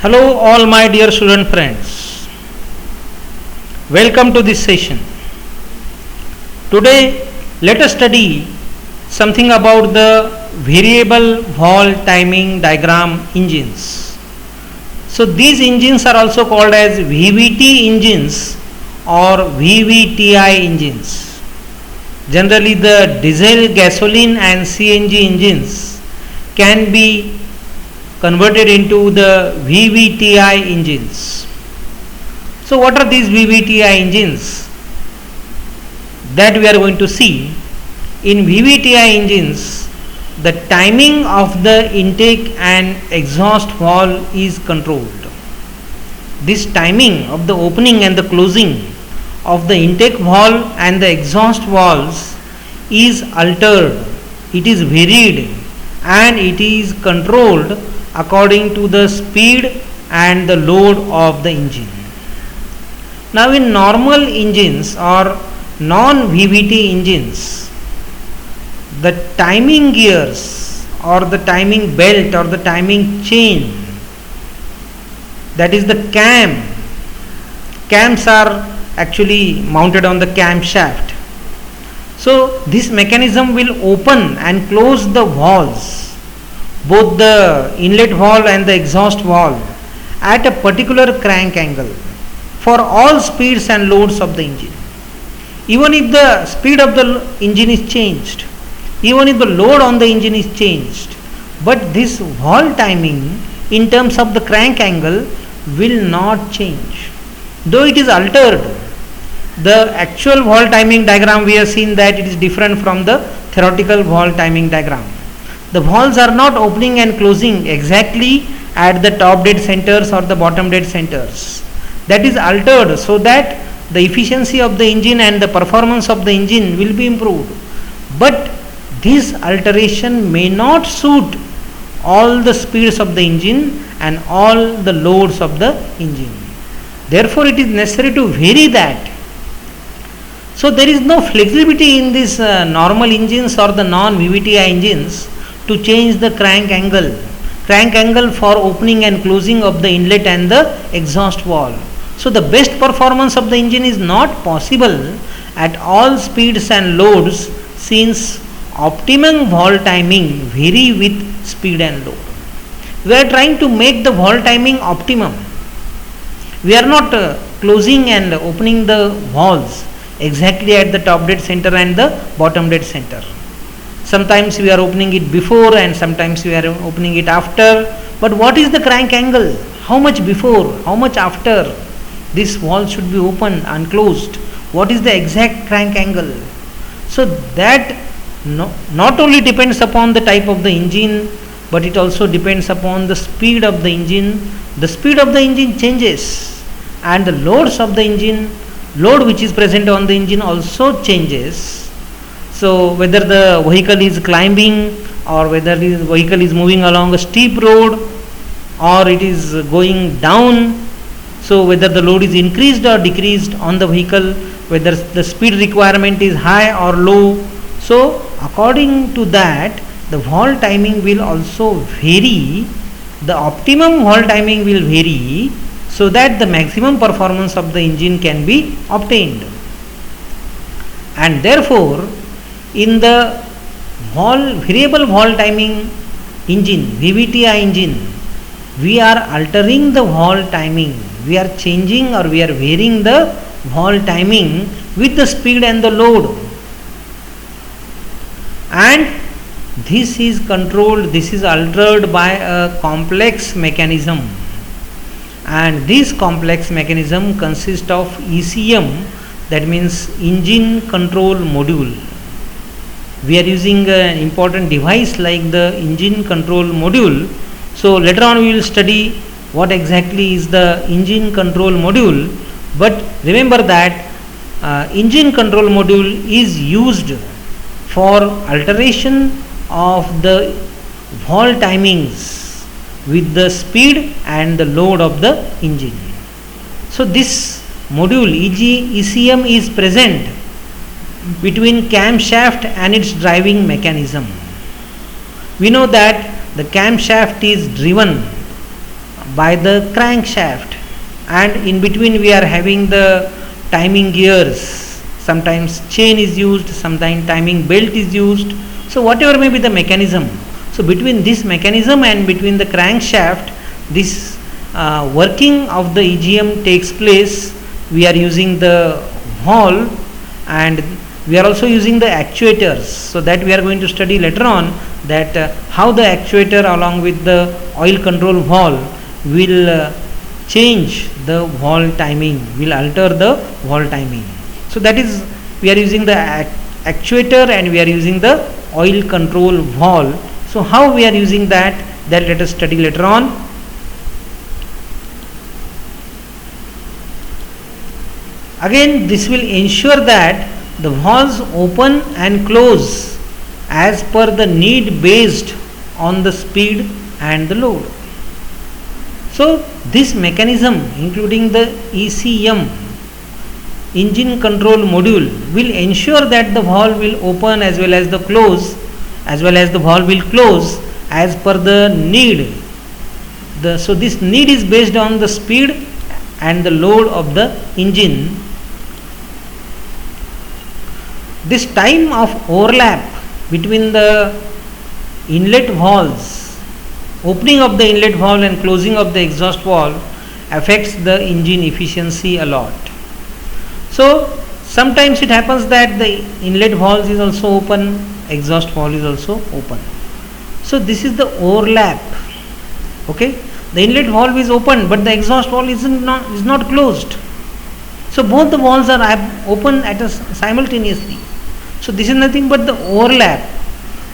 Hello, all my dear student friends. Welcome to this session. Today, let us study something about the variable wall timing diagram engines. So, these engines are also called as VVT engines or VVTI engines. Generally, the diesel, gasoline, and CNG engines can be converted into the VVTI engines. So what are these VVTI engines that we are going to see? In VVTI engines, the timing of the intake and exhaust valve is controlled. This timing of the opening and the closing of the intake valve and the exhaust valves is altered, it is varied, and it is controlled according to the speed and the load of the engine. Now in normal engines or non-VVT engines, the timing gears or the timing belt or the timing chain, that is the cams are actually mounted on the camshaft. So this mechanism will open and close the valves, both the inlet valve and the exhaust valve, at a particular crank angle for all speeds and loads of the engine. Even if the speed of the engine is changed, even if the load on the engine is changed, but this valve timing in terms of the crank angle will not change. Though it is altered, the actual valve timing diagram we have seen that it is different from the theoretical valve timing diagram. The valves are not opening and closing exactly at the top dead centers or the bottom dead centers. That is altered so that the efficiency of the engine and the performance of the engine will be improved. But this alteration may not suit all the speeds of the engine and all the loads of the engine. Therefore, it is necessary to vary that. So, there is no flexibility in these normal engines or the non-VVTI engines to change the crank angle for opening and closing of the inlet and the exhaust valve. So the best performance of the engine is not possible at all speeds and loads, since optimum valve timing vary with speed and load. We are trying to make the valve timing optimum. We are not closing and opening the valves exactly at the top dead center and the bottom dead center. Sometimes we are opening it before and sometimes we are opening it after. But what is the crank angle? How much before? How much after? This valve should be opened and closed. What is the exact crank angle? So that not only depends upon the type of the engine, but it also depends upon the speed of the engine. The speed of the engine changes and the loads of the engine, load which is present on the engine also changes. So whether the vehicle is climbing or whether the vehicle is moving along a steep road or it is going down, so whether the load is increased or decreased on the vehicle, whether the speed requirement is high or low, so according to that the valve timing will also vary, the optimum valve timing will vary so that the maximum performance of the engine can be obtained. And therefore in the variable valve timing engine, VVTI engine, we are altering the valve timing. We are changing or we are varying the valve timing with the speed and the load. And this is controlled, this is altered by a complex mechanism. And this complex mechanism consists of ECM, that means engine control module. We are using an important device like the engine control module. So later on we will study what exactly is the engine control module. But remember that engine control module is used for alteration of the valve timings with the speed and the load of the engine. So this module ECM is present between camshaft and its driving mechanism. We know that the camshaft is driven by the crankshaft, and in between we are having the timing gears. Sometimes chain is used, sometimes timing belt is used. So whatever may be the mechanism, so between this mechanism and between the crankshaft, this working of the EGM takes place. We are using the valve, and we are also using the actuators, so that we are going to study later on that how the actuator along with the oil control valve will change the valve timing, will alter the valve timing. So that is, we are using the actuator and we are using the oil control valve. So how we are using that let us study later on. Again, this will ensure that the valves open and close as per the need based on the speed and the load. So this mechanism, including the ECM, engine control module, will ensure that the valve will open as well as the valve will close as per the need. So this need is based on the speed and the load of the engine. This time of overlap between the inlet valves, opening of the inlet valve and closing of the exhaust valve, affects the engine efficiency a lot. So sometimes it happens that the inlet valve is also open, exhaust valve is also open. So this is the overlap. Okay, the inlet valve is open but the exhaust valve is not closed. So both the valves are open simultaneously. So this is nothing but the overlap.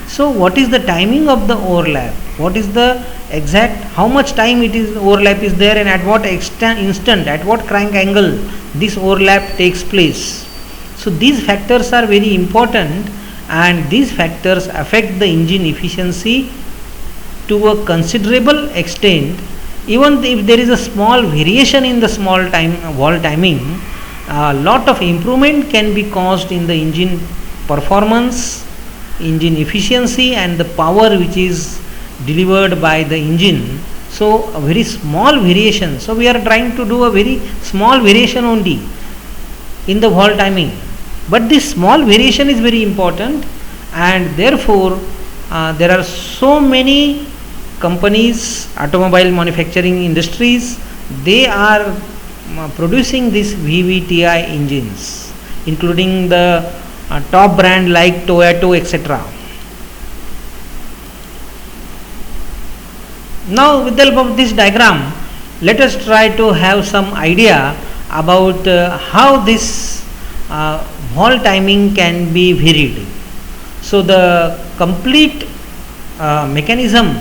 So what is the timing of the overlap? What is the exact, how much time overlap is there, and at what instant, at what crank angle this overlap takes place. So these factors are very important, and these factors affect the engine efficiency to a considerable extent. Even if there is a small variation in the valve timing, a lot of improvement can be caused in the engine performance, engine efficiency, and the power which is delivered by the engine. So a very small variation. So we are trying to do a very small variation only in the valve timing. But this small variation is very important, and therefore there are so many companies, automobile manufacturing industries, they are producing these VVTi engines, including the top brand like Toyota, etc. Now with the help of this diagram, let us try to have some idea about how this valve timing can be varied. So the complete mechanism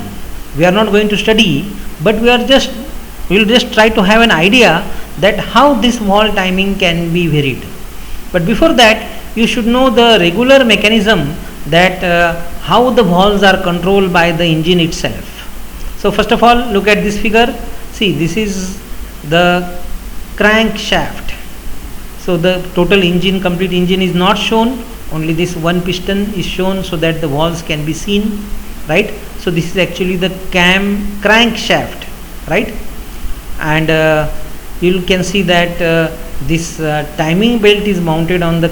we are not going to study, but we will just try to have an idea that how this valve timing can be varied. But before that, you should know the regular mechanism, that how the valves are controlled by the engine itself. So first of all, look at this figure. See, this is the crankshaft. So the total engine, complete engine is not shown, only this one piston is shown so that the valves can be seen, right? So this is actually the crankshaft, right? And you can see that this timing belt is mounted on the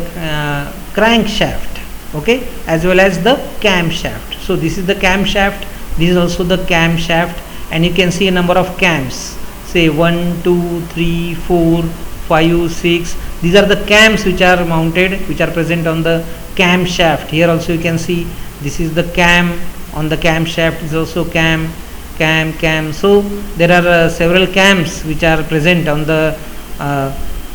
crankshaft, okay, as well as the camshaft. So this is the camshaft, this is also the camshaft, and you can see a number of cams, say 1, 2, 3, 4, 5, 6. These are the cams which are mounted, which are present on the camshaft. Here also you can see this is the cam, on the camshaft is also cam. So there are several cams which are present on the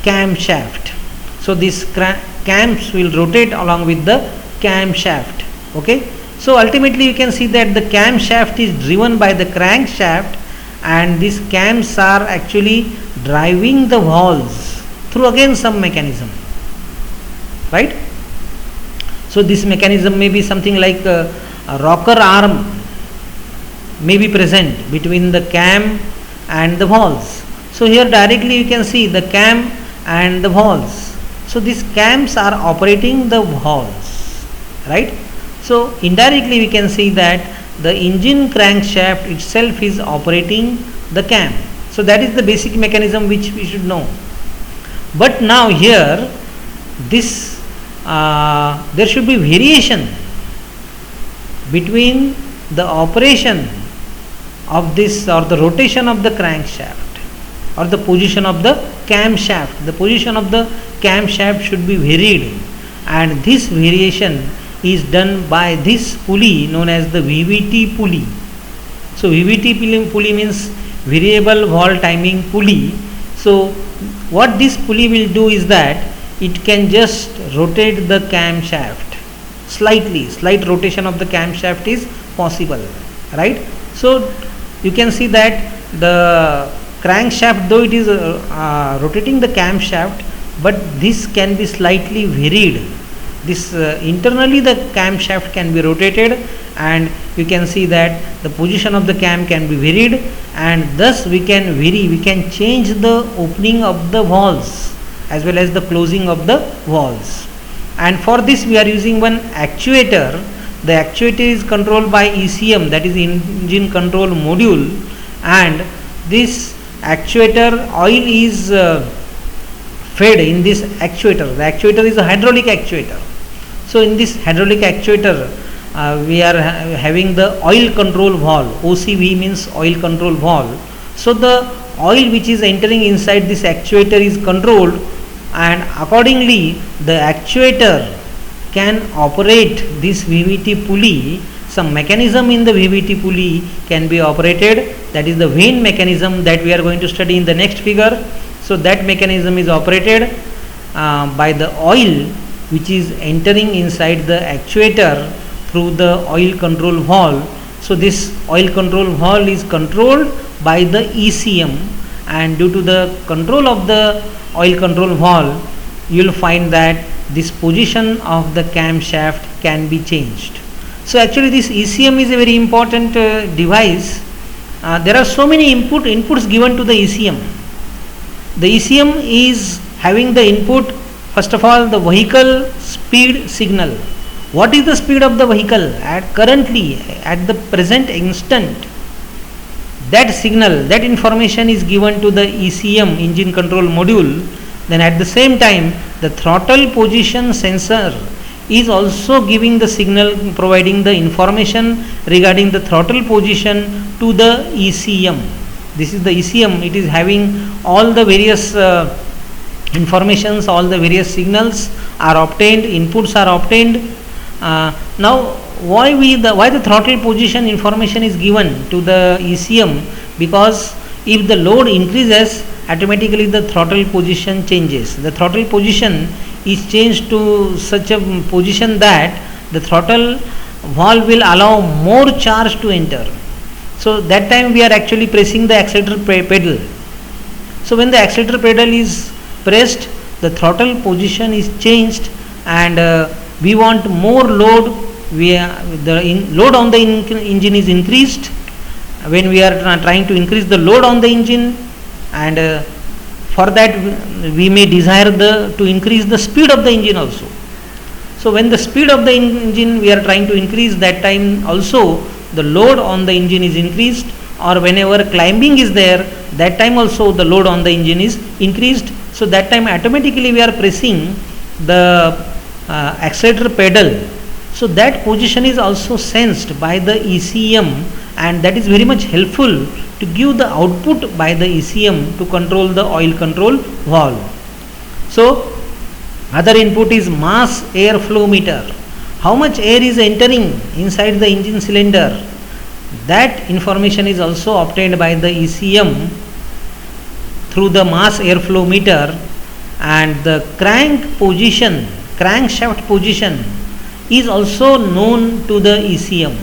camshaft. So these cams will rotate along with the camshaft. Okay. So ultimately you can see that the camshaft is driven by the crankshaft, and these cams are actually driving the valves through again some mechanism, right? So this mechanism may be something like a rocker arm may be present between the cam and the valves. So here directly you can see the cam and the valves. So these cams are operating the valves, right? So indirectly we can see that the engine crankshaft itself is operating the cam. So that is the basic mechanism which we should know. But now here this there should be variation between the operation of this or the rotation of the crankshaft or the position of the camshaft. The position of the camshaft should be varied, and this variation is done by this pulley known as the VVT pulley. So VVT pulley means variable valve timing pulley. So what this pulley will do is that it can just rotate the camshaft slightly. Slight rotation of the camshaft is possible, right? So you can see that the crankshaft, though it is rotating the camshaft, but this can be slightly varied. This internally the camshaft can be rotated, and you can see that the position of the cam can be varied, and thus we can vary, we can change the opening of the valves as well as the closing of the valves. And for this we are using one actuator. The actuator is controlled by ECM, that is engine control module, and this actuator oil is fed in this actuator. The actuator is a hydraulic actuator. So in this hydraulic actuator we are having the oil control valve. OCV means oil control valve. So the oil which is entering inside this actuator is controlled, and accordingly the actuator can operate this VVT pulley. Some mechanism in the VVT pulley can be operated, that is the vane mechanism that we are going to study in the next figure. So that mechanism is operated by the oil which is entering inside the actuator through the oil control valve. So this oil control valve is controlled by the ECM, and due to the control of the oil control valve, you will find that this position of the camshaft can be changed. So actually this ECM is a very important device. There are so many inputs given to the ECM. The ECM is having the input, first of all, the vehicle speed signal. What is the speed of the vehicle currently at the present instant? That signal, that information is given to the ECM, engine control module. Then at the same time the throttle position sensor is also giving the signal, providing the information regarding the throttle position to the ECM. This is the ECM. It is having all the various informations, all the various signals are obtained, inputs are obtained. Now why the throttle position information is given to the ECM? Because if the load increases, automatically the throttle position changes. The throttle position is changed to such a position that the throttle valve will allow more charge to enter. So that time we are actually pressing the accelerator pedal. So when the accelerator pedal is pressed, the throttle position is changed, and we want more load. The load on the engine is increased when we are trying to increase the load on the engine, and for that we may desire to increase the speed of the engine also. So when the speed of the engine we are trying to increase, that time also the load on the engine is increased, or whenever climbing is there, that time also the load on the engine is increased. So that time automatically we are pressing the accelerator pedal. So that position is also sensed by the ECM, and that is very much helpful to give the output by the ECM to control the oil control valve. So other input is mass airflow meter. How much air is entering inside the engine cylinder? That information is also obtained by the ECM through the mass airflow meter, and the crankshaft position is also known to the ECM.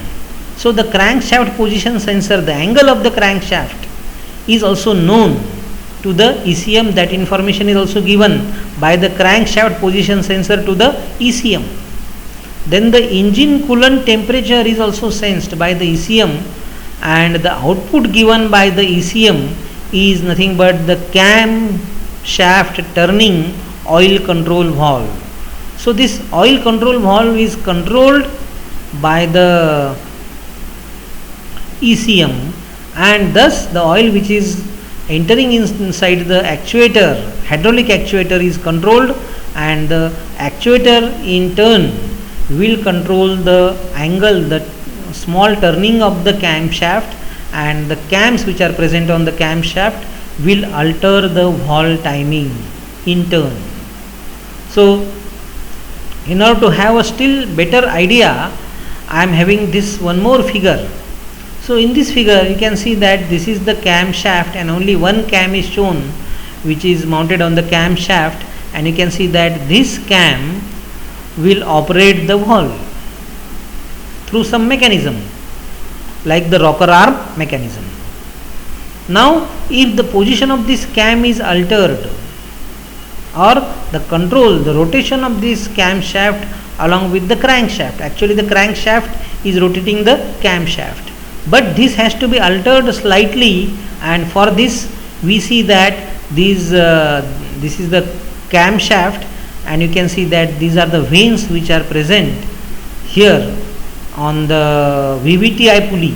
So the crankshaft position sensor, the angle of the crankshaft is also known to the ECM. That information is also given by the crankshaft position sensor to the ECM. Then the engine coolant temperature is also sensed by the ECM, and the output given by the ECM is nothing but the cam shaft turning oil control valve. So this oil control valve is controlled by the ECM, and thus the oil which is entering inside the actuator, hydraulic actuator, is controlled, and the actuator in turn will control the angle, the small turning of the camshaft, and the cams which are present on the camshaft will alter the valve timing in turn. So in order to have a still better idea, I am having this one more figure. So in this figure you can see that this is the camshaft and only one cam is shown which is mounted on the camshaft, and you can see that this cam will operate the valve through some mechanism like the rocker arm mechanism. Now if the position of this cam is altered, or the control, the rotation of this camshaft along with the crankshaft, actually the crankshaft is rotating the camshaft, but this has to be altered slightly, and for this we see that this is the camshaft, and you can see that these are the vanes which are present here on the VVTI pulley.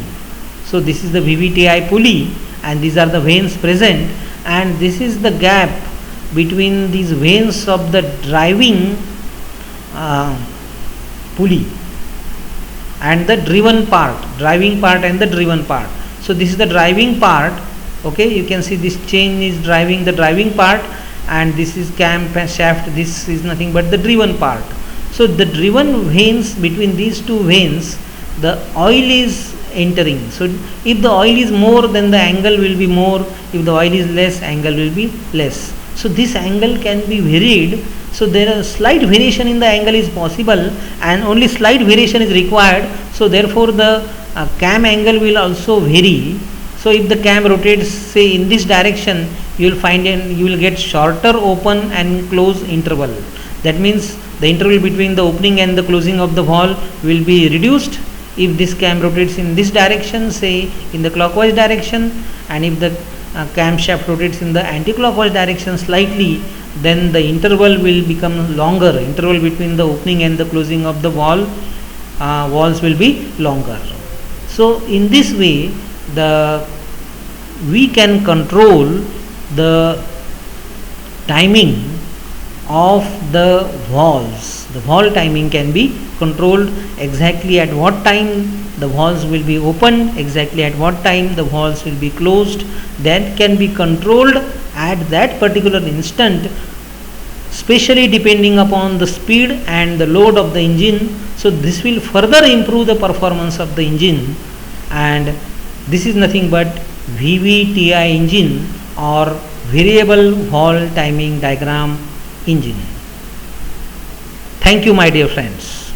So this is the VVTI pulley and these are the vanes present, and this is the gap between these vanes of the driving pulley and the driven part, and the driven part. So this is the driving part. Okay, you can see this chain is driving the driving part, and this is cam shaft, this is nothing but the driven part. So the driven vanes, between these two vanes the oil is entering. So if the oil is more, then the angle will be more, if the oil is less, angle will be less. So this angle can be varied. So there is slight variation in the angle is possible, and only slight variation is required. So therefore the cam angle will also vary. So if the cam rotates say in this direction, you will find you will get shorter open and close interval. That means the interval between the opening and the closing of the valve will be reduced if this cam rotates in this direction, say in the clockwise direction, and if the camshaft rotates in the anti-clockwise direction slightly, then the interval will become longer. Interval between the opening and the closing of the valves will be longer. So in this way we can control the timing of the valves. The valve timing can be controlled, exactly at what time the valves will be opened, exactly at what time the valves will be closed. That can be controlled at that particular instant, especially depending upon the speed and the load of the engine. So this will further improve the performance of the engine, and this is nothing but VVTI engine, or variable valve timing diagram engine. Thank you, my dear friends.